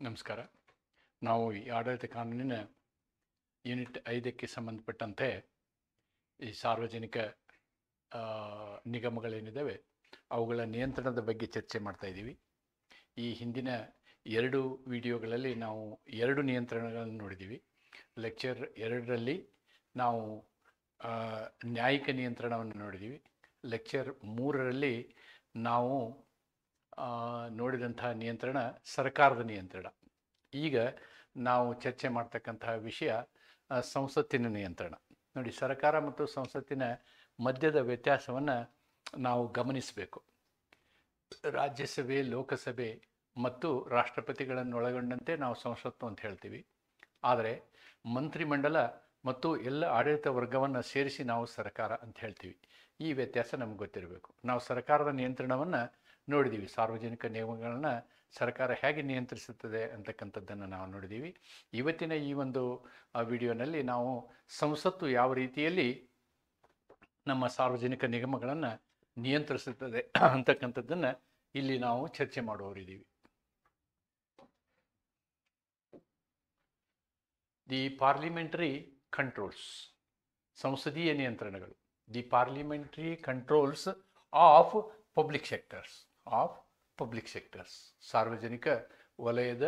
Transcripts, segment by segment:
ನಮಸ್ಕಾರ. ನಾವು ಈ ಆಡಳಿತ ಕಾನೂನಿನ ಯೂನಿಟ್ 5ಕ್ಕೆ ಸಂಬಂಧಪಟ್ಟಂತೆ ಈ ಸಾರ್ವಜನಿಕ ನಿಗಮಗಳೇನಿದ್ದಾವೆ ಅವುಗಳ ನಿಯಂತ್ರಣದ ಬಗ್ಗೆ ಚರ್ಚೆ ಮಾಡ್ತಾ ಇದ್ದೀವಿ. ಈ ಹಿಂದಿನ 2 ವಿಡಿಯೋಗಳಲ್ಲಿ ನಾವು 2 ನಿಯಂತ್ರಣಗಳನ್ನು ನೋಡಿದ್ದೀವಿ. ಲೆಕ್ಚರ್ 2ರಲ್ಲಿ ನಾವು ನ್ಯಾಯಿಕ ನಿಯಂತ್ರಣವನ್ನು ನೋಡಿದ್ದೀವಿ. ಲೆಕ್ಚರ್ 3ರಲ್ಲಿ ನಾವು ನೋಡಿದಂತಹ ನಿಯಂತ್ರಣ ಸರ್ಕಾರದ ನಿಯಂತ್ರಣ. ಈಗ ನಾವು ಚರ್ಚೆ ಮಾಡ್ತಕ್ಕಂತಹ ವಿಷಯ ಸಂಸತ್ತಿನ ನಿಯಂತ್ರಣ. ನೋಡಿ, ಸರ್ಕಾರ ಮತ್ತು ಸಂಸತ್ತಿನ ಮಧ್ಯದ ವ್ಯತ್ಯಾಸವನ್ನು ನಾವು ಗಮನಿಸಬೇಕು. ರಾಜ್ಯಸಭೆ, ಲೋಕಸಭೆ ಮತ್ತು ರಾಷ್ಟ್ರಪತಿಗಳನ್ನು ಒಳಗೊಂಡಂತೆ ನಾವು ಸಂಸತ್ತು ಅಂತ ಹೇಳ್ತೀವಿ. ಆದರೆ ಮಂತ್ರಿಮಂಡಲ ಮತ್ತು ಎಲ್ಲ ಆಡಳಿತ ವರ್ಗವನ್ನು ಸೇರಿಸಿ ನಾವು ಸರ್ಕಾರ ಅಂತ ಹೇಳ್ತೀವಿ. ಈ ವ್ಯತ್ಯಾಸ ನಮ್ಗೆ ಗೊತ್ತಿರಬೇಕು. ನಾವು ಸರ್ಕಾರದ ನಿಯಂತ್ರಣವನ್ನು ನೋಡಿದ್ದೀವಿ. ಸಾರ್ವಜನಿಕ ನಿಯಮಗಳನ್ನು ಸರ್ಕಾರ ಹೇಗೆ ನಿಯಂತ್ರಿಸುತ್ತದೆ ಅಂತಕ್ಕಂಥದ್ದನ್ನು ನಾವು ನೋಡಿದ್ದೀವಿ. ಇವತ್ತಿನ ಈ ಒಂದು ವಿಡಿಯೋನಲ್ಲಿ ನಾವು ಸಂಸತ್ತು ಯಾವ ರೀತಿಯಲ್ಲಿ ನಮ್ಮ ಸಾರ್ವಜನಿಕ ನಿಗಮಗಳನ್ನು ನಿಯಂತ್ರಿಸುತ್ತದೆ ಅಂತಕ್ಕಂಥದ್ದನ್ನು ಇಲ್ಲಿ ನಾವು ಚರ್ಚೆ ಮಾಡುವವರಿದ್ದೀವಿ. ದಿ ಪಾರ್ಲಿಮೆಂಟರಿ ಕಂಟ್ರೋಲ್ಸ್, ಸಂಸದೀಯ ನಿಯಂತ್ರಣಗಳು. The parliamentary controls of public sectors, ಸಾರ್ವಜನಿಕ ವಲಯದ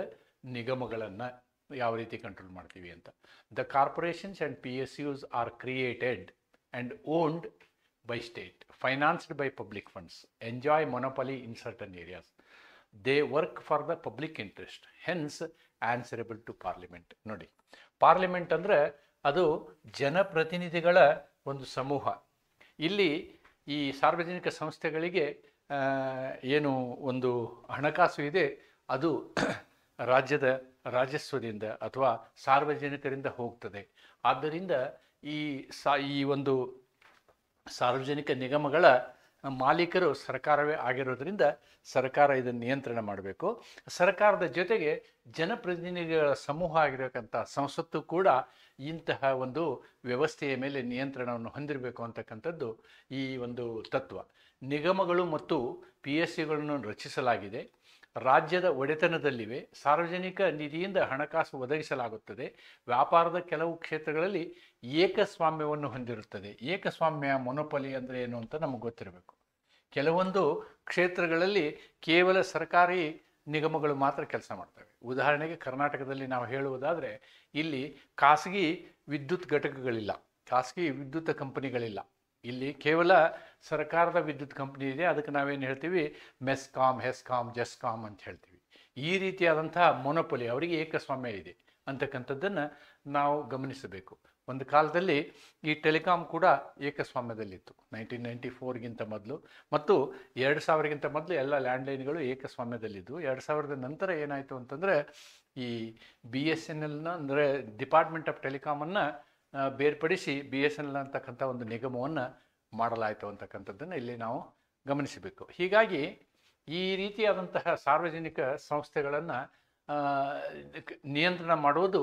ನಿಗಮಗಳನ್ನು ಯಾವ ರೀತಿ ಕಂಟ್ರೋಲ್ ಮಾಡ್ತೀವಿ ಅಂತ. The corporations and PSUs are created and owned by state, financed by public funds, enjoy monopoly in certain areas. They work for the public interest, hence answerable to parliament. ನೋಡಿ, parliament ಅಂದರೆ ಅದು ಜನಪ್ರತಿನಿಧಿಗಳ ಒಂದು ಸಮೂಹ. ಇಲ್ಲಿ ಈ ಸಾರ್ವಜನಿಕ ಸಂಸ್ಥೆಗಳಿಗೆ ಏನು ಒಂದು ಹಣಕಾಸು ಇದೆ ಅದು ರಾಜ್ಯದ ರಾಜಸ್ವದಿಂದ ಅಥವಾ ಸಾರ್ವಜನಿಕರಿಂದ ಹೋಗ್ತದೆ. ಆದ್ದರಿಂದ ಈ ಒಂದು ಸಾರ್ವಜನಿಕ ನಿಗಮಗಳ ಮಾಲೀಕರು ಸರ್ಕಾರವೇ ಆಗಿರೋದ್ರಿಂದ ಸರ್ಕಾರ ಇದನ್ನು ನಿಯಂತ್ರಣ ಮಾಡಬೇಕು. ಸರ್ಕಾರದ ಜೊತೆಗೆ ಜನಪ್ರತಿನಿಧಿಗಳ ಸಮೂಹ ಆಗಿರತಕ್ಕಂಥ ಸಂಸತ್ತು ಕೂಡ ಇಂತಹ ಒಂದು ವ್ಯವಸ್ಥೆಯ ಮೇಲೆ ನಿಯಂತ್ರಣವನ್ನು ಹೊಂದಿರಬೇಕು ಅಂತಕ್ಕಂಥದ್ದು ಈ ಒಂದು ತತ್ವ. ನಿಗಮಗಳು ಮತ್ತು PSUಗಳನ್ನು ರಚಿಸಲಾಗಿದೆ, ರಾಜ್ಯದ ಒಡೆತನದಲ್ಲಿವೆ, ಸಾರ್ವಜನಿಕ ನಿಧಿಯಿಂದ ಹಣಕಾಸು ಒದಗಿಸಲಾಗುತ್ತದೆ, ವ್ಯಾಪಾರದ ಕೆಲವು ಕ್ಷೇತ್ರಗಳಲ್ಲಿ ಏಕಸ್ವಾಮ್ಯವನ್ನು ಹೊಂದಿರುತ್ತದೆ. ಏಕಸ್ವಾಮ್ಯ, ಮೊನೊಪಲಿ ಅಂದರೆ ಏನು ಅಂತ ನಮಗೆ ಗೊತ್ತಿರಬೇಕು. ಕೆಲವೊಂದು ಕ್ಷೇತ್ರಗಳಲ್ಲಿ ಕೇವಲ ಸರ್ಕಾರಿ ನಿಗಮಗಳು ಮಾತ್ರ ಕೆಲಸ ಮಾಡ್ತವೆ. ಉದಾಹರಣೆಗೆ ಕರ್ನಾಟಕದಲ್ಲಿ ನಾವು ಹೇಳುವುದಾದರೆ ಇಲ್ಲಿ ಖಾಸಗಿ ವಿದ್ಯುತ್ ಘಟಕಗಳಿಲ್ಲ, ಖಾಸಗಿ ವಿದ್ಯುತ್ ಕಂಪನಿಗಳಿಲ್ಲ. ಇಲ್ಲಿ ಕೇವಲ ಸರ್ಕಾರದ ವಿದ್ಯುತ್ ಕಂಪ್ನಿ ಇದೆ. ಅದಕ್ಕೆ ನಾವೇನು ಹೇಳ್ತೀವಿ, ಮೆಸ್ಕಾಮ್, ಹೆಸ್ಕಾಮ್, ಜೆಸ್ಕಾಮ್ ಅಂತ ಹೇಳ್ತೀವಿ. ಈ ರೀತಿಯಾದಂತಹ ಮೊನೊಪೊಲಿ, ಅವರಿಗೆ ಏಕಸ್ವಾಮ್ಯ ಇದೆ ಅಂತಕ್ಕಂಥದ್ದನ್ನು ನಾವು ಗಮನಿಸಬೇಕು. ಒಂದು ಕಾಲದಲ್ಲಿ ಈ ಟೆಲಿಕಾಂ ಕೂಡ ಏಕಸ್ವಾಮ್ಯದಲ್ಲಿತ್ತು, 1994ಗಿಂತ ಮೊದಲು, ಮತ್ತು 2000ಗಿಂತ ಮೊದಲು ಎಲ್ಲ ಲ್ಯಾಂಡ್ಲೈನ್ಗಳು ಏಕಸ್ವಾಮ್ಯದಲ್ಲಿದ್ದವು. 2000ದ ನಂತರ ಏನಾಯಿತು ಅಂತಂದರೆ ಈ BSNLನ ಅಂದರೆ ಡಿಪಾರ್ಟ್ಮೆಂಟ್ ಆಫ್ ಟೆಲಿಕಾಮನ್ನು ಬೇರ್ಪಡಿಸಿ BSNL ಅಂತಕ್ಕಂಥ ಒಂದು ನಿಗಮವನ್ನು ಮಾಡಲಾಯಿತು ಅಂತಕ್ಕಂಥದ್ದನ್ನು ಇಲ್ಲಿ ನಾವು ಗಮನಿಸಬೇಕು. ಹೀಗಾಗಿ ಈ ರೀತಿಯಾದಂತಹ ಸಾರ್ವಜನಿಕ ಸಂಸ್ಥೆಗಳನ್ನು ನಿಯಂತ್ರಣ ಮಾಡುವುದು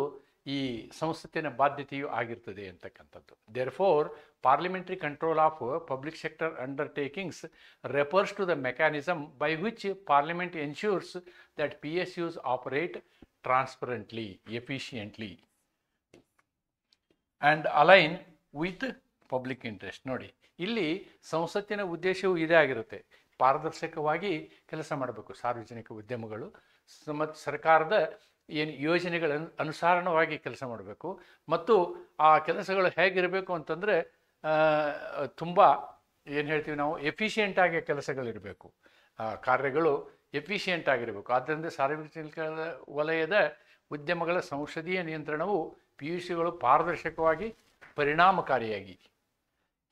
ಈ ಸಂಸತ್ತಿನ ಬಾಧ್ಯತೆಯೂ ಆಗಿರ್ತದೆ ಅಂತಕ್ಕಂಥದ್ದು. Therefore parliamentary control of public sector undertakings refers to the mechanism by which parliament ensures that PSUs operate transparently, efficiently and align with public interest. ನೋಡಿ, ಇಲ್ಲಿ ಸಂಸತ್ತಿನ ಉದ್ದೇಶವೂ ಇದೇ ಆಗಿರುತ್ತೆ, ಪಾರದರ್ಶಕವಾಗಿ ಕೆಲಸ ಮಾಡಬೇಕು ಸಾರ್ವಜನಿಕ ಉದ್ಯಮಗಳು, ಮತ್ತು ಸರ್ಕಾರದ ಏನು ಯೋಜನೆಗಳ ಅನುಸಾರವಾಗಿ ಕೆಲಸ ಮಾಡಬೇಕು. ಮತ್ತು ಆ ಕೆಲಸಗಳು ಹೇಗಿರಬೇಕು ಅಂತಂದರೆ ತುಂಬ ಏನು ಹೇಳ್ತೀವಿ ನಾವು, ಎಫಿಷಿಯೆಂಟಾಗಿ ಕೆಲಸಗಳಿರಬೇಕು, ಕಾರ್ಯಗಳು ಎಫಿಷಿಯೆಂಟ್ ಆಗಿರಬೇಕು. ಆದ್ದರಿಂದ ಸಾರ್ವಜನಿಕ ವಲಯದ ಉದ್ಯಮಗಳ ಸಂಸದೀಯ ನಿಯಂತ್ರಣವು PSUಗಳು ಪಾರದರ್ಶಕವಾಗಿ, ಪರಿಣಾಮಕಾರಿಯಾಗಿ,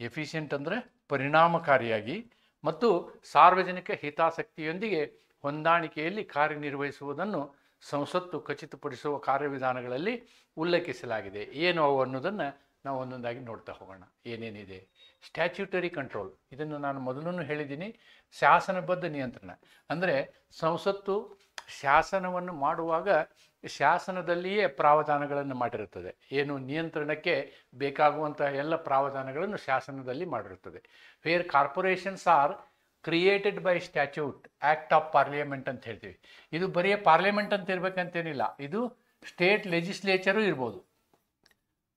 ಎಫಿಷಿಯೆಂಟ್ ಅಂದರೆ ಪರಿಣಾಮಕಾರಿಯಾಗಿ ಮತ್ತು ಸಾರ್ವಜನಿಕ ಹಿತಾಸಕ್ತಿಯೊಂದಿಗೆ ಹೊಂದಾಣಿಕೆಯಲ್ಲಿ ಕಾರ್ಯನಿರ್ವಹಿಸುವುದನ್ನು ಸಂಸತ್ತು ಖಚಿತಪಡಿಸುವ ಕಾರ್ಯವಿಧಾನಗಳಲ್ಲಿ ಉಲ್ಲೇಖಿಸಲಾಗಿದೆ. ಏನು ಅವು ಅನ್ನೋದನ್ನು ನಾವು ಒಂದೊಂದಾಗಿ ನೋಡ್ತಾ ಹೋಗೋಣ. ಏನೇನಿದೆ? ಸ್ಟ್ಯಾಚ್ಯೂಟರಿ ಕಂಟ್ರೋಲ್, ಇದನ್ನು ನಾನು ಮೊದಲೂ ಹೇಳಿದ್ದೀನಿ. ಶಾಸನಬದ್ಧ ನಿಯಂತ್ರಣ ಅಂದರೆ ಸಂಸತ್ತು ಶಾಸನವನ್ನು ಮಾಡುವಾಗ ಶಾಸನದಲ್ಲಿಯೇ ಪ್ರಾವಧಾನಗಳನ್ನು ಮಾಡಿರುತ್ತದೆ. ಏನು ನಿಯಂತ್ರಣಕ್ಕೆ ಬೇಕಾಗುವಂತಹ ಎಲ್ಲ ಪ್ರಾವಧಾನಗಳನ್ನು ಶಾಸನದಲ್ಲಿ ಮಾಡಿರುತ್ತದೆ. Where corporations are created by statute act of parliament ಅಂತ ಹೇಳ್ತೀವಿ. ಇದು ಬರೀ ಪಾರ್ಲಿಮೆಂಟ್ ಅಂತ ಇರಬೇಕಂತೇನಿಲ್ಲ, ಇದು ಸ್ಟೇಟ್ ಲೆಜಿಸ್ಲೇಚರು ಇರ್ಬೋದು.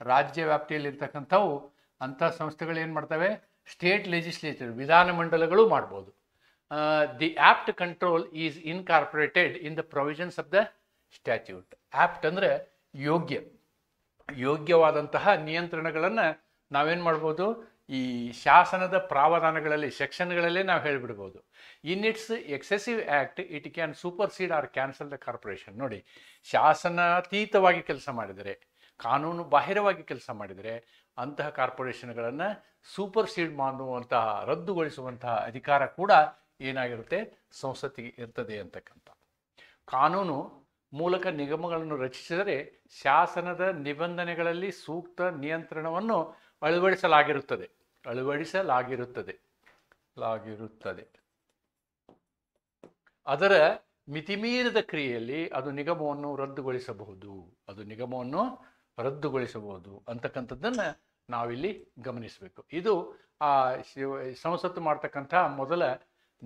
ರಾಜ್ಯ ವ್ಯಾಪ್ತಿಯಲ್ಲಿರ್ತಕ್ಕಂಥವು ಅಂಥ ಸಂಸ್ಥೆಗಳು ಏನು ಮಾಡ್ತವೆ, ಸ್ಟೇಟ್ ಲೆಜಿಸ್ಲೇಚರ್ ವಿಧಾನಮಂಡಲಗಳು ಮಾಡ್ಬೋದು. The apt control is incorporated in the provisions of the statute. Apt ಅಂದರೆ ಯೋಗ್ಯವಾದಂತಹ ನಿಯಂತ್ರಣಗಳನ್ನು ನಾವೇನು ಮಾಡ್ಬೋದು, ಈ ಶಾಸನದ ಪ್ರಾವಧಾನಗಳಲ್ಲಿ ಸೆಕ್ಷನ್ಗಳಲ್ಲೇ ನಾವು ಹೇಳಿಬಿಡ್ಬೋದು. In its excessive act it can supersede or cancel the corporation. ನೋಡಿ, ಶಾಸನಾತೀತವಾಗಿ ಕೆಲಸ ಮಾಡಿದರೆ, ಕಾನೂನು ಬಾಹಿರವಾಗಿ ಕೆಲಸ ಮಾಡಿದರೆ ಅಂತಹ ಕಾರ್ಪೊರೇಷನ್ಗಳನ್ನು ಸೂಪರ್ಸೀಡ್ ಮಾಡುವಂತಹ, ರದ್ದುಗೊಳಿಸುವಂತಹ ಅಧಿಕಾರ ಕೂಡ ಏನಾಗಿರುತ್ತೆ, ಸಂಸತ್ತಿಗೆ ಇರ್ತದೆ ಅಂತಕ್ಕಂಥ. ಕಾನೂನು ಮೂಲಕ ನಿಗಮಗಳನ್ನು ರಚಿಸಿದರೆ ಶಾಸನದ ನಿಬಂಧನೆಗಳಲ್ಲಿ ಸೂಕ್ತ ನಿಯಂತ್ರಣವನ್ನು ಅಳವಡಿಸಲಾಗಿರುತ್ತದೆ. ಅದರ ಮಿತಿಮೀರಿದ ಕ್ರಿಯೆಯಲ್ಲಿ ಅದು ನಿಗಮವನ್ನು ರದ್ದುಗೊಳಿಸಬಹುದು ಅಂತಕ್ಕಂಥದ್ದನ್ನು ನಾವಿಲ್ಲಿ ಗಮನಿಸಬೇಕು. ಇದು ಸಂಸತ್ತು ಮಾಡ್ತಕ್ಕಂಥ ಮೊದಲ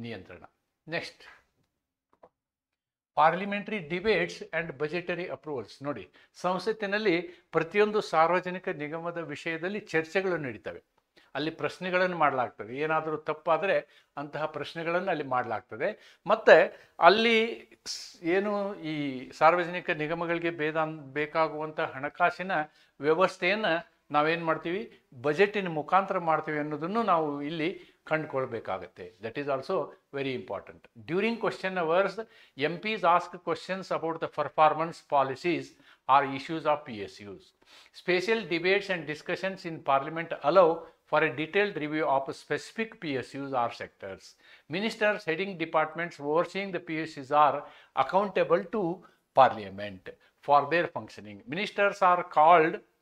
ನಿಯಂತ್ರಣ. Next, parliamentary debates and budgetary approvals. ನೋಡಿ, ಸಂಸತ್ತಿನಲ್ಲಿ ಪ್ರತಿಯೊಂದು ಸಾರ್ವಜನಿಕ ನಿಗಮದ ವಿಷಯದಲ್ಲಿ ಚರ್ಚೆಗಳು ನಡೀತವೆ. ಅಲ್ಲಿ ಪ್ರಶ್ನೆಗಳನ್ನು ಮಾಡಲಾಗ್ತದೆ. ಏನಾದರೂ ತಪ್ಪಾದರೆ ಅಂತಹ ಪ್ರಶ್ನೆಗಳನ್ನು ಅಲ್ಲಿ ಮಾಡಲಾಗ್ತದೆ. ಮತ್ತು ಅಲ್ಲಿ ಏನು ಈ ಸಾರ್ವಜನಿಕ ನಿಗಮಗಳಿಗೆ ಬೇಕಾಗುವಂಥ ಹಣಕಾಸಿನ ವ್ಯವಸ್ಥೆಯನ್ನು ನಾವೇನು ಮಾಡ್ತೀವಿ, ಬಜೆಟಿನ ಮುಖಾಂತರ ಮಾಡ್ತೀವಿ ಅನ್ನೋದನ್ನು ನಾವು ಇಲ್ಲಿ ಕಂಡುಕೊಳ್ಬೇಕಾಗತ್ತೆ. That is also very important. During question hours MPs ask questions about the performance policies or issues of PSUs. Special debates and discussions in Parliament allow for a detailed review of specific PSUs or sectors. Ministers heading departments overseeing the PSUs are accountable to Parliament for their functioning. Ministers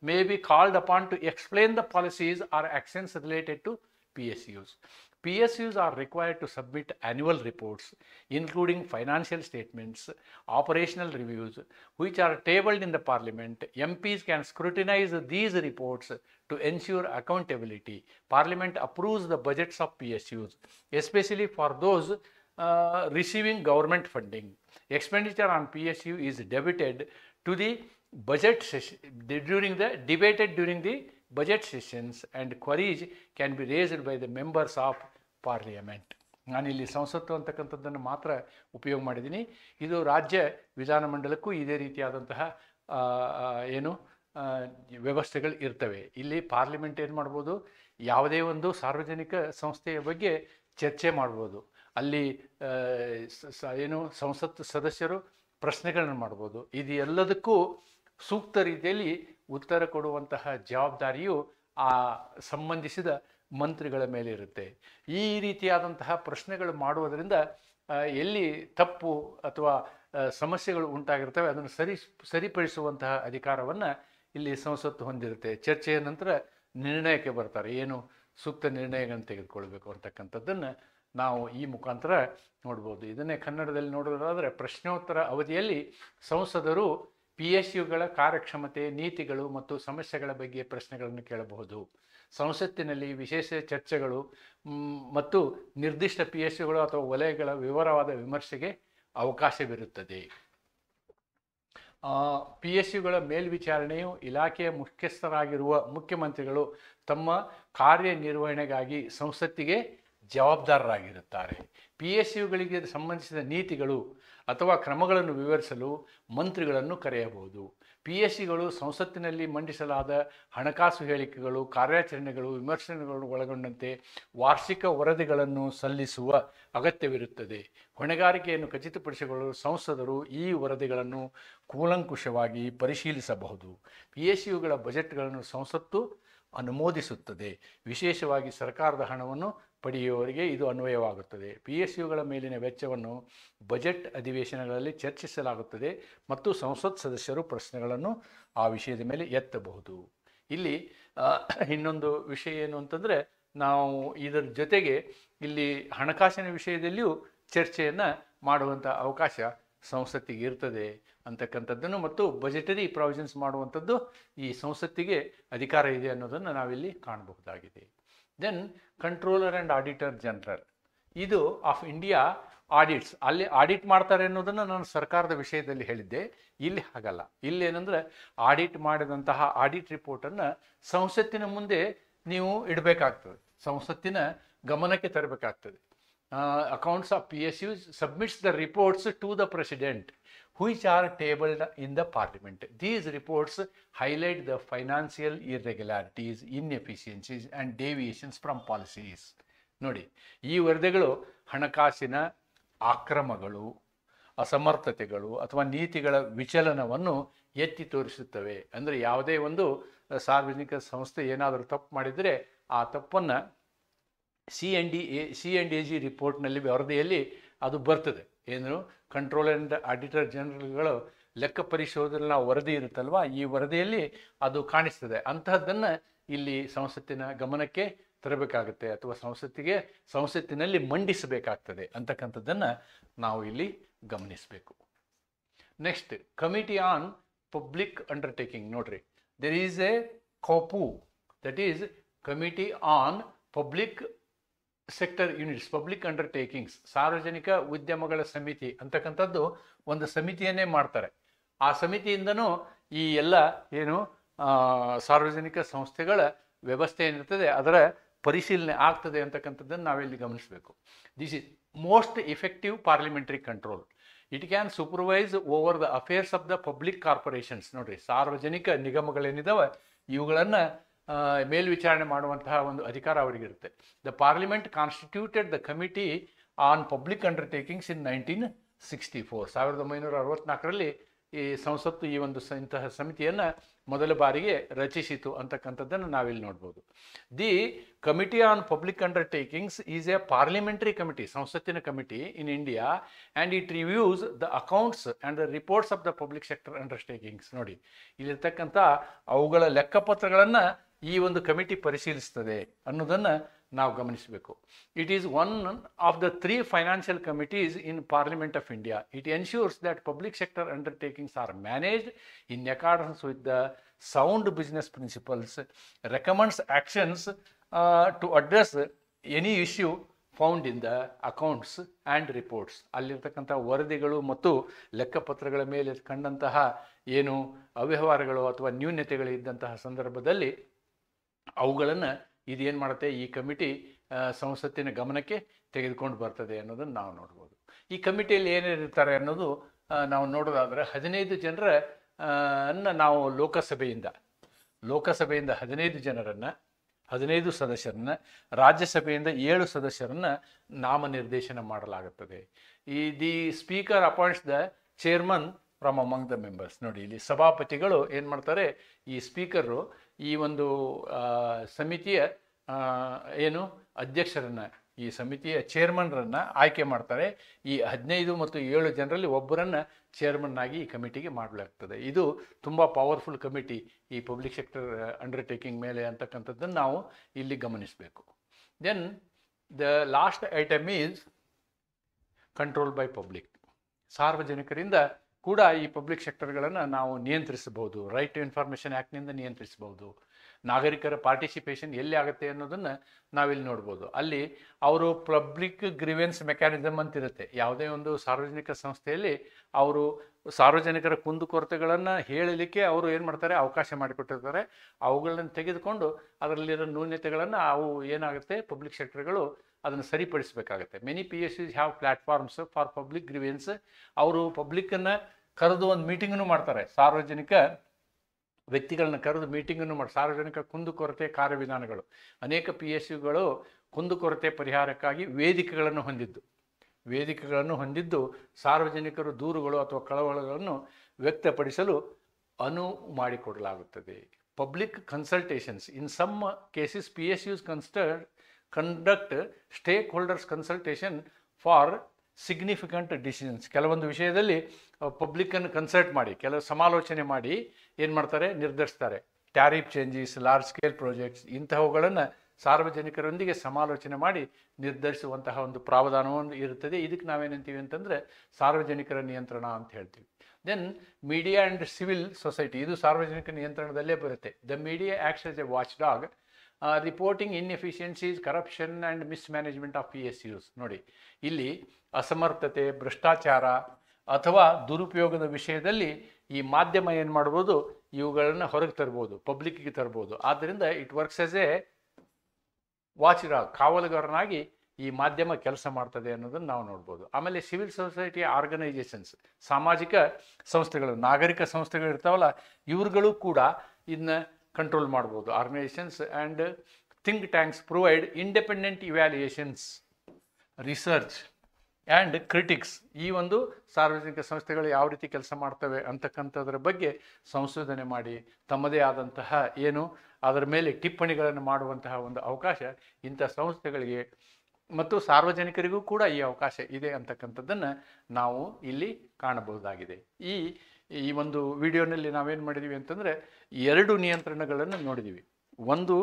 may be called upon to explain the policies or actions related to PSUs. PSUs are required to submit annual reports, including financial statements, operational reviews, which are tabled in the Parliament. MPs can scrutinize these reports to ensure accountability. Parliament approves the budgets of PSUs, especially for those receiving government funding. Expenditure on PSU is debited to the budget session debated during the budget sessions, and queries can be raised by the members of Parliament. ನಾನಿಲ್ಲಿ ಸಂಸತ್ತು ಅಂತಕ್ಕಂಥದ್ದನ್ನು ಮಾತ್ರ ಉಪಯೋಗ ಮಾಡಿದ್ದೀನಿ. ಇದು ರಾಜ್ಯ ವಿಧಾನಮಂಡಲಕ್ಕೂ ಇದೇ ರೀತಿಯಾದಂತಹ ವ್ಯವಸ್ಥೆಗಳು ಇರ್ತವೆ. ಇಲ್ಲಿ ಪಾರ್ಲಿಮೆಂಟ್ ಏನು ಮಾಡ್ಬೋದು, ಯಾವುದೇ ಒಂದು ಸಾರ್ವಜನಿಕ ಸಂಸ್ಥೆಯ ಬಗ್ಗೆ ಚರ್ಚೆ ಮಾಡ್ಬೋದು. ಅಲ್ಲಿ ಸಂಸತ್ತು ಸದಸ್ಯರು ಪ್ರಶ್ನೆಗಳನ್ನು ಮಾಡ್ಬೋದು. ಇದು ಎಲ್ಲದಕ್ಕೂ ಸೂಕ್ತ ರೀತಿಯಲ್ಲಿ ಉತ್ತರ ಕೊಡುವಂತಹ ಜವಾಬ್ದಾರಿಯು ಆ ಸಂಬಂಧಿಸಿದ ಮಂತ್ರಿಗಳ ಮೇಲೆ ಇರುತ್ತೆ. ಈ ರೀತಿಯಾದಂತಹ ಪ್ರಶ್ನೆಗಳು ಮಾಡುವುದರಿಂದ ಎಲ್ಲಿ ತಪ್ಪು ಅಥವಾ ಸಮಸ್ಯೆಗಳು ಉಂಟಾಗಿರ್ತವೆ ಅದನ್ನು ಸರಿಪಡಿಸುವಂತಹ ಅಧಿಕಾರವನ್ನು ಇಲ್ಲಿ ಸಂಸತ್ತು ಹೊಂದಿರುತ್ತೆ. ಚರ್ಚೆಯ ನಂತರ ನಿರ್ಣಯಕ್ಕೆ ಬರ್ತಾರೆ, ಏನು ಸೂಕ್ತ ನಿರ್ಣಯಗಳನ್ನು ತೆಗೆದುಕೊಳ್ಬೇಕು ಅಂತಕ್ಕಂಥದ್ದನ್ನು ನಾವು ಈ ಮುಖಾಂತರ ನೋಡ್ಬೋದು. ಇದನ್ನೇ ಕನ್ನಡದಲ್ಲಿ ನೋಡೋದಾದರೆ, ಪ್ರಶ್ನೋತ್ತರ ಅವಧಿಯಲ್ಲಿ ಸಂಸದರು PSUಗಳ ಕಾರ್ಯಕ್ಷಮತೆ, ನೀತಿಗಳು ಮತ್ತು ಸಮಸ್ಯೆಗಳ ಬಗ್ಗೆ ಪ್ರಶ್ನೆಗಳನ್ನು ಕೇಳಬಹುದು. ಸಂಸತ್ತಿನಲ್ಲಿ ವಿಶೇಷ ಚರ್ಚೆಗಳು ಮತ್ತು ನಿರ್ದಿಷ್ಟ PSUಗಳು ಅಥವಾ ವಲಯಗಳ ವಿವರವಾದ ವಿಮರ್ಶೆಗೆ ಅವಕಾಶವಿರುತ್ತದೆ. PSUಗಳ ಮೇಲ್ವಿಚಾರಣೆಯು ಇಲಾಖೆಯ ಮುಖ್ಯಸ್ಥರಾಗಿರುವ ಮುಖ್ಯಮಂತ್ರಿಗಳು ತಮ್ಮ ಕಾರ್ಯನಿರ್ವಹಣೆಗಾಗಿ ಸಂಸತ್ತಿಗೆ ಜವಾಬ್ದಾರರಾಗಿರುತ್ತಾರೆ. PSUಗಳಿಗೆ ಸಂಬಂಧಿಸಿದ ನೀತಿಗಳು ಅಥವಾ ಕ್ರಮಗಳನ್ನು ವಿವರಿಸಲು ಮಂತ್ರಿಗಳನ್ನು ಕರೆಯಬಹುದು. PSUಗಳು ಸಂಸತ್ತಿನಲ್ಲಿ ಮಂಡಿಸಲಾದ ಹಣಕಾಸು ಹೇಳಿಕೆಗಳು, ಕಾರ್ಯಾಚರಣೆಗಳು, ವಿಮರ್ಶೆಗಳನ್ನು ಒಳಗೊಂಡಂತೆ ವಾರ್ಷಿಕ ವರದಿಗಳನ್ನು ಸಲ್ಲಿಸುವ ಅಗತ್ಯವಿರುತ್ತದೆ. ಹೊಣೆಗಾರಿಕೆಯನ್ನು ಖಚಿತಪಡಿಸಿಕೊಳ್ಳಲು ಸಂಸದರು ಈ ವರದಿಗಳನ್ನು ಕೂಲಂಕುಷವಾಗಿ ಪರಿಶೀಲಿಸಬಹುದು. PSUಗಳ ಬಜೆಟ್ಗಳನ್ನು ಸಂಸತ್ತು ಅನುಮೋದಿಸುತ್ತದೆ. ವಿಶೇಷವಾಗಿ ಸರ್ಕಾರದ ಹಣವನ್ನು ಪಡೆಯುವವರಿಗೆ ಇದು ಅನ್ವಯವಾಗುತ್ತದೆ. PSUಗಳ ಮೇಲಿನ ವೆಚ್ಚವನ್ನು ಬಜೆಟ್ ಅಧಿವೇಶನಗಳಲ್ಲಿ ಚರ್ಚಿಸಲಾಗುತ್ತದೆ ಮತ್ತು ಸಂಸತ್ ಸದಸ್ಯರು ಪ್ರಶ್ನೆಗಳನ್ನು ಆ ವಿಷಯದ ಮೇಲೆ ಎತ್ತಬಹುದು. ಇಲ್ಲಿ ಇನ್ನೊಂದು ವಿಷಯ ಏನು ಅಂತಂದರೆ, ನಾವು ಇದರ ಜೊತೆಗೆ ಇಲ್ಲಿ ಹಣಕಾಸಿನ ವಿಷಯದಲ್ಲಿಯೂ ಚರ್ಚೆಯನ್ನು ಮಾಡುವಂಥ ಅವಕಾಶ ಸಂಸತ್ತಿಗೆ ಇರ್ತದೆ ಅಂತಕ್ಕಂಥದ್ದನ್ನು ಮತ್ತು ಬಜೆಟರಿ ಪ್ರಾವಿಷನ್ಸ್ ಮಾಡುವಂಥದ್ದು ಈ ಸಂಸತ್ತಿಗೆ ಅಧಿಕಾರ ಇದೆ ಅನ್ನೋದನ್ನು ನಾವಿಲ್ಲಿ ಕಾಣಬಹುದಾಗಿದೆ. Then controller and auditor general. ಇದು ಆಫ್ ಇಂಡಿಯಾ ಆಡಿಟ್ಸ್, ಅಲ್ಲಿ ಆಡಿಟ್ ಮಾಡ್ತಾರೆ ಅನ್ನೋದನ್ನು ನಾನು ಸರ್ಕಾರದ ವಿಷಯದಲ್ಲಿ ಹೇಳಿದ್ದೆ. ಇಲ್ಲಿ ಹಾಗಲ್ಲ. ಇಲ್ಲಿ ಏನಂದ್ರೆ ಆಡಿಟ್ ಮಾಡಿದಂತಹ ಆಡಿಟ್ ರಿಪೋರ್ಟನ್ನು ಸಂಸತ್ತಿನ ಮುಂದೆ ನೀವು ಇಡಬೇಕಾಗ್ತದೆ, ಸಂಸತ್ತಿನ ಗಮನಕ್ಕೆ ತರಬೇಕಾಗ್ತದೆ. Accounts of PSUs submits the reports to the president which are tabled in the parliament. These reports highlight the financial irregularities, inefficiencies and deviations from policies. ನೋಡಿ, ಈ ವರದಿಗಳು ಹಣಕಾಸಿನ ಆಕ್ರಮಗಳು, ಅಸಮರ್ಥತೆಗಳು ಅಥವಾ ನೀತಿಗಳ ವಿಚಲನವನ್ನು ಎತ್ತಿ ತೋರಿಸುತ್ತವೆ. ಅಂದರೆ ಯಾವುದೇ ಒಂದು ಸಾರ್ವಜನಿಕ ಸಂಸ್ಥೆ ಏನಾದರೂ ತಪ್ಪು ಮಾಡಿದರೆ ಆ ತಪ್ಪನ್ನು CNDAG ರಿಪೋರ್ಟ್ನಲ್ಲಿ ವರದಿಯಲ್ಲಿ ಅದು ಬರ್ತದೆ. ಏನು, ಕಂಟ್ರೋಲರ್ ಆ್ಯಂಡ್ ಆಡಿಟರ್ ಜನರಲ್ಗಳು ಲೆಕ್ಕ ಪರಿಶೋಧನಾ ವರದಿ ಇರುತ್ತಲ್ವ, ಈ ವರದಿಯಲ್ಲಿ ಅದು ಕಾಣಿಸ್ತದೆ. ಅಂತಹದ್ದನ್ನು ಇಲ್ಲಿ ಸಂಸತ್ತಿನ ಗಮನಕ್ಕೆ ತರಬೇಕಾಗುತ್ತೆ ಅಥವಾ ಸಂಸತ್ತಿನಲ್ಲಿ ಮಂಡಿಸಬೇಕಾಗ್ತದೆ ಅಂತಕ್ಕಂಥದ್ದನ್ನು ನಾವು ಇಲ್ಲಿ ಗಮನಿಸಬೇಕು. Next, committee on public undertaking. ನೋಡ್ರಿ, there is a COPU, that is committee on public sector units, public undertakings, ಸಾರ್ವಜನಿಕ ಉದ್ಯಮಗಳ ಸಮಿತಿ ಅಂತಕ್ಕಂಥದ್ದು ಒಂದು ಸಮಿತಿಯನ್ನೇ ಮಾಡ್ತಾರೆ. ಆ ಸಮಿತಿಯಿಂದನೂ ಈ ಎಲ್ಲ ಏನು ಸಾರ್ವಜನಿಕ ಸಂಸ್ಥೆಗಳ ವ್ಯವಸ್ಥೆ ಏನಿರ್ತದೆ ಅದರ ಪರಿಶೀಲನೆ ಆಗ್ತದೆ ಅಂತಕ್ಕಂಥದ್ದನ್ನು ನಾವಿಲ್ಲಿ ಗಮನಿಸಬೇಕು. This is most effective parliamentary control. It can supervise over the affairs of the public corporations. ನೋಡ್ರಿ, ಸಾರ್ವಜನಿಕ ನಿಗಮಗಳೇನಿದಾವೆ ಇವುಗಳನ್ನು ಮೇಲ್ವಿಚಾರಣೆ ಮಾಡುವಂತಹ ಒಂದು ಅಧಿಕಾರ ಅವರಿಗಿರುತ್ತೆ. The parliament constituted the committee on public undertakings in 1964. 1964ರಲ್ಲಿ ಈ ಸಂಸತ್ತು ಈ ಒಂದು ಇಂತಹ ಸಮಿತಿಯನ್ನು ಮೊದಲ ಬಾರಿಗೆ ರಚಿಸಿತು ಅಂತಕ್ಕಂಥದ್ದನ್ನು ನಾವಿಲ್ಲಿ ನೋಡ್ಬೋದು. The committee on public undertakings is a parliamentary committee, ಸಂಸತ್ತಿನ committee in India, and it reviews the accounts and the reports of the public sector undertakings. ನೋಡಿ, ಇಲ್ಲಿರ್ತಕ್ಕಂಥ ಅವುಗಳ ಲೆಕ್ಕಪತ್ರಗಳನ್ನು ಈ ಒಂದು ಕಮಿಟಿ ಪರಿಶೀಲಿಸ್ತದೆ ಅನ್ನೋದನ್ನು ನಾವು ಗಮನಿಸಬೇಕು. It is one of the 3 financial committees in parliament of India. It ensures that public sector undertakings are managed in accordance with the sound business principles, recommends actions to address any issue found in the accounts and reports. ಅಲ್ಲಿರ್ತಕ್ಕಂಥ ವರದಿಗಳು ಮತ್ತು ಲೆಕ್ಕಪತ್ರಗಳ ಮೇಲೆ ಕಂಡಂತಹ ಏನು ಅವ್ಯವಹಾರಗಳು ಅಥವಾ ನ್ಯೂನತೆಗಳು ಇದ್ದಂತಹ ಸಂದರ್ಭದಲ್ಲಿ ಅವುಗಳನ್ನು ಇದೇನು ಮಾಡುತ್ತೆ, ಈ ಕಮಿಟಿ ಸಂಸತ್ತಿನ ಗಮನಕ್ಕೆ ತೆಗೆದುಕೊಂಡು ಬರ್ತದೆ ಅನ್ನೋದನ್ನು ನಾವು ನೋಡ್ಬೋದು. ಈ ಕಮಿಟಿಯಲ್ಲಿ ಏನೇನಿರ್ತಾರೆ ಅನ್ನೋದು ನಾವು ನೋಡೋದಾದರೆ 15 ಜನರ ನಾವು ಲೋಕಸಭೆಯಿಂದ 15 ಜನರನ್ನು, 15 ಸದಸ್ಯರನ್ನು, ರಾಜ್ಯಸಭೆಯಿಂದ 7 ಸದಸ್ಯರನ್ನು ನಾಮನಿರ್ದೇಶನ ಮಾಡಲಾಗುತ್ತದೆ. The speaker appoints the chairman from among the members. ನೋಡಿ, ಇಲ್ಲಿ ಸಭಾಪತಿಗಳು ಏನು ಮಾಡ್ತಾರೆ, ಈ ಸ್ಪೀಕರು ಈ ಒಂದು ಸಮಿತಿಯ ಏನು ಅಧ್ಯಕ್ಷರನ್ನು, ಈ ಸಮಿತಿಯ ಚೇರ್ಮನ್ರನ್ನು ಆಯ್ಕೆ ಮಾಡ್ತಾರೆ. ಈ 15 ಮತ್ತು 7 ಜನರಲ್ಲಿ ಒಬ್ಬರನ್ನು ಚೇರ್ಮನ್ ಆಗಿ ಈ ಕಮಿಟಿಗೆ ಮಾಡಲಾಗ್ತದೆ. ಇದು ತುಂಬ ಪವರ್ಫುಲ್ ಕಮಿಟಿ ಈ ಪಬ್ಲಿಕ್ ಸೆಕ್ಟರ್ ಅಂಡರ್ಟೇಕಿಂಗ್ ಮೇಲೆ ಅಂತಕ್ಕಂಥದ್ದನ್ನು ನಾವು ಇಲ್ಲಿ ಗಮನಿಸಬೇಕು. Then the last item is control by public. ಸಾರ್ವಜನಿಕರಿಂದ ಕೂಡ ಈ ಪಬ್ಲಿಕ್ ಸೆಕ್ಟರ್ಗಳನ್ನು ನಾವು ನಿಯಂತ್ರಿಸಬಹುದು. ರೈಟ್ ಟು ಇನ್ಫಾರ್ಮೇಷನ್ ಆ್ಯಕ್ಟ್ನಿಂದ ನಿಯಂತ್ರಿಸಬಹುದು. ನಾಗರಿಕರ ಪಾರ್ಟಿಸಿಪೇಷನ್ ಎಲ್ಲಿ ಆಗುತ್ತೆ ಅನ್ನೋದನ್ನು ನಾವಿಲ್ಲಿ ನೋಡ್ಬೋದು. ಅಲ್ಲಿ ಅವರು ಪಬ್ಲಿಕ್ ಗ್ರೀವೆನ್ಸ್ ಮೆಕ್ಯಾನಿಸಮ್ ಅಂತಿರುತ್ತೆ. ಯಾವುದೇ ಒಂದು ಸಾರ್ವಜನಿಕ ಸಂಸ್ಥೆಯಲ್ಲಿ ಅವರು ಸಾರ್ವಜನಿಕರ ಕುಂದುಕೊರತೆಗಳನ್ನು ಹೇಳಲಿಕ್ಕೆ ಅವರು ಏನು ಮಾಡ್ತಾರೆ, ಅವಕಾಶ ಮಾಡಿಕೊಟ್ಟಿರ್ತಾರೆ. ಅವುಗಳನ್ನು ತೆಗೆದುಕೊಂಡು ಅದರಲ್ಲಿರೋ ನ್ಯೂನತೆಗಳನ್ನು ಅವು ಏನಾಗುತ್ತೆ, ಪಬ್ಲಿಕ್ ಸೆಕ್ಟರ್ಗಳು ಅದನ್ನು ಸರಿಪಡಿಸಬೇಕಾಗತ್ತೆ. Many PSUs have platforms for public grievance. ಅವರು ಪಬ್ಲಿಕ್ಕನ್ನು ಕರೆದು ಒಂದು ಮೀಟಿಂಗನ್ನು ಮಾಡ್ತಾರೆ, ಸಾರ್ವಜನಿಕ ವ್ಯಕ್ತಿಗಳನ್ನ ಕರೆದು ಮೀಟಿಂಗನ್ನು ಮಾಡಿ ಸಾರ್ವಜನಿಕ ಕುಂದುಕೊರತೆ ಕಾರ್ಯವಿಧಾನಗಳು. ಅನೇಕ PSUಗಳು ಕುಂದುಕೊರತೆ ಪರಿಹಾರಕ್ಕಾಗಿ ವೇದಿಕೆಗಳನ್ನು ಹೊಂದಿದ್ದು ಸಾರ್ವಜನಿಕರು ದೂರುಗಳು ಅಥವಾ ಕಳವಳಗಳನ್ನು ವ್ಯಕ್ತಪಡಿಸಲು ಅನುವು ಮಾಡಿಕೊಡಲಾಗುತ್ತದೆ. Public consultations. In some cases PSUs conduct stakeholders consultation for significant decisions. ಕೆಲವೊಂದು ವಿಷಯದಲ್ಲಿ ಪಬ್ಲಿಕ್ಕನ್ನು ಕನ್ಸಲ್ಟ್ ಮಾಡಿ, ಕೆಲವು ಸಮಾಲೋಚನೆ ಮಾಡಿ ಏನು ಮಾಡ್ತಾರೆ, ನಿರ್ಧರಿಸ್ತಾರೆ. Tariff changes, large scale projects, ಇಂತಹವುಗಳನ್ನು ಸಾರ್ವಜನಿಕರೊಂದಿಗೆ ಸಮಾಲೋಚನೆ ಮಾಡಿ ನಿರ್ಧರಿಸುವಂತಹ ಒಂದು ಪ್ರಾವಧಾನವನ್ನು ಇರುತ್ತದೆ. ಇದಕ್ಕೆ ನಾವೇನಂತೀವಿ ಅಂತಂದರೆ ಸಾರ್ವಜನಿಕರ ನಿಯಂತ್ರಣ ಅಂತ ಹೇಳ್ತೀವಿ. Then media and civil society. ಇದು ಸಾರ್ವಜನಿಕ ನಿಯಂತ್ರಣದಲ್ಲೇ ಬರುತ್ತೆ. The media acts as a watchdog reporting inefficiencies, corruption and mismanagement of PSUs. ನೋಡಿ, ಇಲ್ಲಿ ಅಸಮರ್ಥತೆ, ಭ್ರಷ್ಟಾಚಾರ ಅಥವಾ ದುರುಪಯೋಗದ ವಿಷಯದಲ್ಲಿ ಈ ಮಾಧ್ಯಮ ಏನು ಮಾಡ್ಬೋದು, ಇವುಗಳನ್ನು ಹೊರಗೆ ತರ್ಬೋದು, ಪಬ್ಲಿಕ್ಕಿಗೆ ತರ್ಬೋದು. ಆದ್ದರಿಂದ it works as a watchdog, ಕಾವಲುಗಾರನಾಗಿ ಈ ಮಾಧ್ಯಮ ಕೆಲಸ ಮಾಡ್ತದೆ ಅನ್ನೋದನ್ನು ನಾವು ನೋಡ್ಬೋದು. ಆಮೇಲೆ ಸಿವಿಲ್ ಸೊಸೈಟಿ ಆರ್ಗನೈಸೇಷನ್ಸ್, ಸಾಮಾಜಿಕ ಸಂಸ್ಥೆಗಳು, ನಾಗರಿಕ ಸಂಸ್ಥೆಗಳು ಇರ್ತಾವಲ್ಲ, ಇವ್ರುಗಳು ಕೂಡ ಇದನ್ನ ಕಂಟ್ರೋಲ್ ಮಾಡ್ಬೋದು. Organisations and think tanks provide independent evaluations, research and critics. ಈ ಒಂದು ಸಾರ್ವಜನಿಕ ಸಂಸ್ಥೆಗಳು ಯಾವ ರೀತಿ ಕೆಲಸ ಮಾಡ್ತವೆ ಅಂತಕ್ಕಂಥದ್ರ ಬಗ್ಗೆ ಸಂಶೋಧನೆ ಮಾಡಿ ತಮ್ಮದೇ ಆದಂತಹ ಏನು ಅದರ ಮೇಲೆ ಟಿಪ್ಪಣಿಗಳನ್ನು ಮಾಡುವಂತಹ ಒಂದು ಅವಕಾಶ ಇಂಥ ಸಂಸ್ಥೆಗಳಿಗೆ ಮತ್ತು ಸಾರ್ವಜನಿಕರಿಗೂ ಕೂಡ ಈ ಅವಕಾಶ ಇದೆ ಅಂತಕ್ಕಂಥದ್ದನ್ನು ನಾವು ಇಲ್ಲಿ ಕಾಣಬಹುದಾಗಿದೆ. ಈ ಒಂದು ವಿಡಿಯೋನಲ್ಲಿ ನಾವೇನು ಮಾಡಿದ್ದೀವಿ ಅಂತಂದರೆ 2 ನಿಯಂತ್ರಣಗಳನ್ನು ನೋಡಿದ್ದೀವಿ. ಒಂದು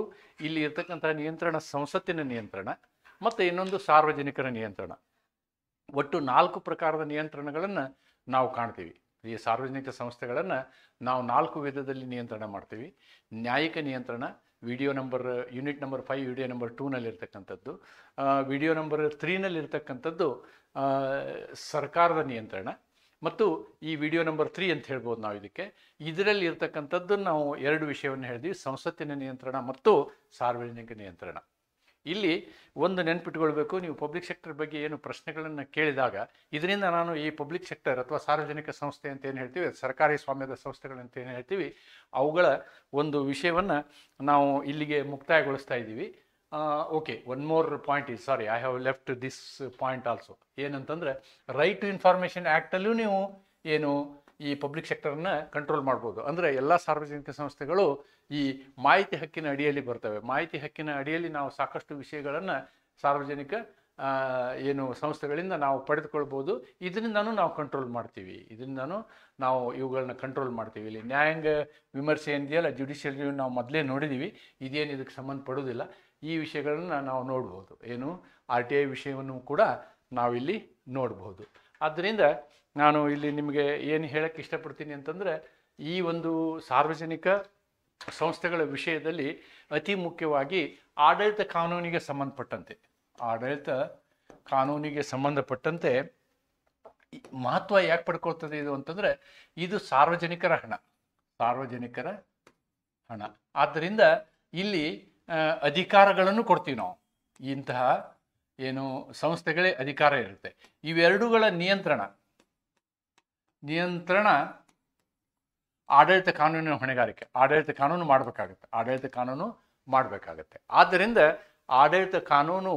ಇಲ್ಲಿ ಇರ್ತಕ್ಕಂಥ ನಿಯಂತ್ರಣ, ಸಂಸತ್ತಿನ ನಿಯಂತ್ರಣ, ಮತ್ತು ಇನ್ನೊಂದು ಸಾರ್ವಜನಿಕರ ನಿಯಂತ್ರಣ. ಒಟ್ಟು 4 ಪ್ರಕಾರದ ನಿಯಂತ್ರಣಗಳನ್ನು ನಾವು ಕಾಣ್ತೀವಿ. ಈ ಸಾರ್ವಜನಿಕ ಸಂಸ್ಥೆಗಳನ್ನು ನಾವು 4 ವಿಧದಲ್ಲಿ ನಿಯಂತ್ರಣ ಮಾಡ್ತೀವಿ. ನ್ಯಾಯಿಕ ನಿಯಂತ್ರಣ, ಯೂನಿಟ್ ನಂಬರ್ 5 ವಿಡಿಯೋ ನಂಬರ್ 2ನಲ್ಲಿ ಇರ್ತಕ್ಕಂಥದ್ದು. ವಿಡಿಯೋ ನಂಬರ್ 3ನಲ್ಲಿ ಇರ್ತಕ್ಕಂಥದ್ದು ಸರ್ಕಾರದ ನಿಯಂತ್ರಣ, ಮತ್ತು ಈ ವಿಡಿಯೋ ನಂಬರ್ 3 ಅಂತ ಹೇಳ್ಬೋದು ನಾವು ಇದಕ್ಕೆ. ಇದರಲ್ಲಿ ಇರ್ತಕ್ಕಂಥದ್ದು ನಾವು 2 ವಿಷಯವನ್ನು ಹೇಳಿದ್ವಿ, ಸಂಸತ್ತಿನ ನಿಯಂತ್ರಣ ಮತ್ತು ಸಾರ್ವಜನಿಕ ನಿಯಂತ್ರಣ. ಇಲ್ಲಿ ಒಂದು ನೆನ್ಪಿಟ್ಕೊಳ್ಬೇಕು, ನೀವು ಪಬ್ಲಿಕ್ ಸೆಕ್ಟರ್ ಬಗ್ಗೆ ಏನು ಪ್ರಶ್ನೆಗಳನ್ನು ಕೇಳಿದಾಗ ಇದರಿಂದ ನಾನು ಈ ಪಬ್ಲಿಕ್ ಸೆಕ್ಟರ್ ಅಥವಾ ಸಾರ್ವಜನಿಕ ಸಂಸ್ಥೆ ಅಂತ ಏನು ಹೇಳ್ತೀವಿ, ಸರ್ಕಾರಿ ಸ್ವಾಮ್ಯದ ಸಂಸ್ಥೆಗಳಂತ ಏನು ಹೇಳ್ತೀವಿ, ಅವುಗಳ ಒಂದು ವಿಷಯವನ್ನು ನಾವು ಇಲ್ಲಿಗೆ ಮುಕ್ತಾಯಗೊಳಿಸ್ತಾ ಇದ್ದೀವಿ. Okay, one more point is, sorry, I have left this point also. ಏನಂತಂದರೆ, ರೈಟ್ ಟು ಇನ್ಫಾರ್ಮೇಷನ್ ಆ್ಯಕ್ಟಲ್ಲೂ ನೀವು ಏನು ಈ ಪಬ್ಲಿಕ್ ಸೆಕ್ಟರ್ನ ಕಂಟ್ರೋಲ್ ಮಾಡ್ಬೋದು. ಅಂದರೆ ಎಲ್ಲ ಸಾರ್ವಜನಿಕ ಸಂಸ್ಥೆಗಳು ಈ ಮಾಹಿತಿ ಹಕ್ಕಿನ ಅಡಿಯಲ್ಲಿ ಬರ್ತವೆ. ಮಾಹಿತಿ ಹಕ್ಕಿನ ಅಡಿಯಲ್ಲಿ ನಾವು ಸಾಕಷ್ಟು ವಿಷಯಗಳನ್ನು ಸಾರ್ವಜನಿಕ ಏನು ಸಂಸ್ಥೆಗಳಿಂದ ನಾವು ಪಡೆದುಕೊಳ್ಬೋದು. ಇದರಿಂದನೂ ನಾವು ಕಂಟ್ರೋಲ್ ಮಾಡ್ತೀವಿ, ನಾವು ಇವುಗಳನ್ನ ಕಂಟ್ರೋಲ್ ಮಾಡ್ತೀವಿ. ಇಲ್ಲಿ ನ್ಯಾಯಾಂಗ ವಿಮರ್ಶೆ ಏನಿದೆಯಲ್ಲ, ಜುಡಿಷಿಯಲ್ ರಿವ್ಯೂ ನಾವು ಮೊದಲೇ ನೋಡಿದ್ದೀವಿ, ಇದೇನು ಇದಕ್ಕೆ ಸಂಬಂಧಪಡೋದಿಲ್ಲ. ಈ ವಿಷಯಗಳನ್ನು ನಾವು ನೋಡ್ಬೋದು. ಏನು RTI ವಿಷಯವನ್ನು ಕೂಡ ನಾವಿಲ್ಲಿ ನೋಡ್ಬೋದು. ಆದ್ದರಿಂದ ನಾನು ಇಲ್ಲಿ ನಿಮಗೆ ಏನು ಹೇಳಕ್ಕೆ ಇಷ್ಟಪಡ್ತೀನಿ ಅಂತಂದರೆ, ಈ ಒಂದು ಸಾರ್ವಜನಿಕ ಸಂಸ್ಥೆಗಳ ವಿಷಯದಲ್ಲಿ ಅತಿ ಮುಖ್ಯವಾಗಿ ಆಡಳಿತ ಕಾನೂನಿಗೆ ಸಂಬಂಧಪಟ್ಟಂತೆ ಮಹತ್ವ ಯಾಕೆ ಪಡ್ಕೊಳ್ತದೆ ಇದು ಅಂತಂದರೆ, ಇದು ಸಾರ್ವಜನಿಕರ ಹಣ. ಆದ್ದರಿಂದ ಇಲ್ಲಿ ಅಧಿಕಾರಗಳನ್ನು ಕೊಡ್ತೀವಿ ನಾವು. ಇಂತಹ ಏನು ಸಂಸ್ಥೆಗಳೇ ಅಧಿಕಾರ ಇರುತ್ತೆ. ಇವೆರಡುಗಳ ನಿಯಂತ್ರಣ ಆಡಳಿತ ಕಾನೂನಿನ ಹೊಣೆಗಾರಿಕೆ. ಆಡಳಿತ ಕಾನೂನು ಮಾಡಬೇಕಾಗತ್ತೆ. ಆದ್ದರಿಂದ ಆಡಳಿತ ಕಾನೂನು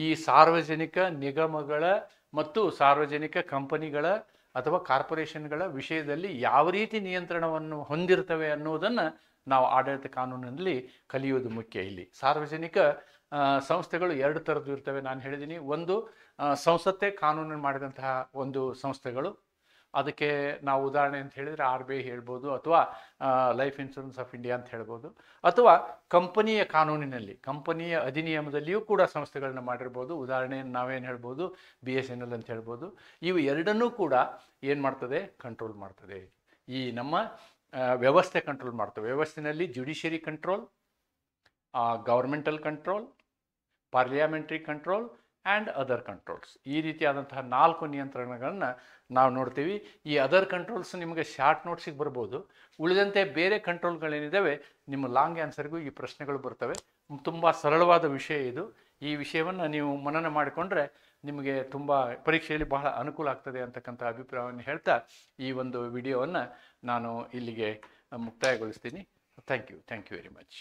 ಈ ಸಾರ್ವಜನಿಕ ನಿಗಮಗಳ ಮತ್ತು ಸಾರ್ವಜನಿಕ ಕಂಪನಿಗಳ ಅಥವಾ ಕಾರ್ಪೊರೇಷನ್ಗಳ ವಿಷಯದಲ್ಲಿ ಯಾವ ರೀತಿ ನಿಯಂತ್ರಣವನ್ನು ಹೊಂದಿರ್ತವೆ ಅನ್ನೋದನ್ನು ನಾವು ಆಡಳಿತ ಕಾನೂನಿನಲ್ಲಿ ಕಲಿಯೋದು ಮುಖ್ಯ. ಇಲ್ಲಿ ಸಾರ್ವಜನಿಕ ಸಂಸ್ಥೆಗಳು 2 ಥರದ್ದು ಇರ್ತವೆ. ನಾನು ಹೇಳಿದ್ದೀನಿ, ಒಂದು ಸಂಸತ್ತೇ ಕಾನೂನು ಮಾಡಿದಂತಹ ಒಂದು ಸಂಸ್ಥೆಗಳು. ಅದಕ್ಕೆ ನಾವು ಉದಾಹರಣೆ ಅಂತ ಹೇಳಿದರೆ RBI ಹೇಳ್ಬೋದು, ಅಥವಾ ಲೈಫ್ ಇನ್ಶೂರೆನ್ಸ್ ಆಫ್ ಇಂಡಿಯಾ ಅಂತ ಹೇಳ್ಬೋದು, ಅಥವಾ ಕಂಪನಿಯ ಕಾನೂನಿನಲ್ಲಿ, ಕಂಪನಿಯ ಅಧಿನಿಯಮದಲ್ಲಿಯೂ ಕೂಡ ಸಂಸ್ಥೆಗಳನ್ನ ಮಾಡಿರ್ಬೋದು. ಉದಾಹರಣೆಯನ್ನು ನಾವೇನು ಹೇಳ್ಬೋದು, BSNL ಅಂತ ಹೇಳ್ಬೋದು. ಇವು ಎರಡನ್ನೂ ಕೂಡ ಏನು ಮಾಡ್ತದೆ, ಕಂಟ್ರೋಲ್ ಮಾಡ್ತದೆ. ಈ ನಮ್ಮ ವ್ಯವಸ್ಥೆ ಕಂಟ್ರೋಲ್ ಮಾಡ್ತವೆ. ವ್ಯವಸ್ಥೆಯಲ್ಲಿ judiciary control, governmental control, parliamentary control and other controls. ಈ ರೀತಿಯಾದಂತಹ 4 ನಿಯಂತ್ರಣಗಳನ್ನು ನಾವು ನೋಡ್ತೀವಿ. ಈ ಅದರ್ ಕಂಟ್ರೋಲ್ಸ್ ನಿಮಗೆ ಶಾರ್ಟ್ ನೋಟ್ಸಿಗೆ ಬರ್ಬೋದು. ಉಳಿದಂತೆ ಬೇರೆ ಕಂಟ್ರೋಲ್ಗಳೇನಿದ್ದಾವೆ, ನಿಮ್ಮ ಲಾಂಗ್ ಆನ್ಸರ್ಗೂ ಈ ಪ್ರಶ್ನೆಗಳು ಬರ್ತವೆ. ತುಂಬ ಸರಳವಾದ ವಿಷಯ ಇದು. ಈ ವಿಷಯವನ್ನು ನೀವು ಮನನ ಮಾಡಿಕೊಂಡ್ರೆ ನಿಮಗೆ ತುಂಬ ಪರೀಕ್ಷೆಯಲ್ಲಿ ಬಹಳ ಅನುಕೂಲ ಆಗ್ತದೆ ಅಂತಕ್ಕಂಥ ಅಭಿಪ್ರಾಯವನ್ನು ಹೇಳ್ತಾ ಈ ಒಂದು ವಿಡಿಯೋವನ್ನು ನಾನು ಇಲ್ಲಿಗೆ ಮುಕ್ತಾಯಗೊಳಿಸ್ತೀನಿ. Thank you very much.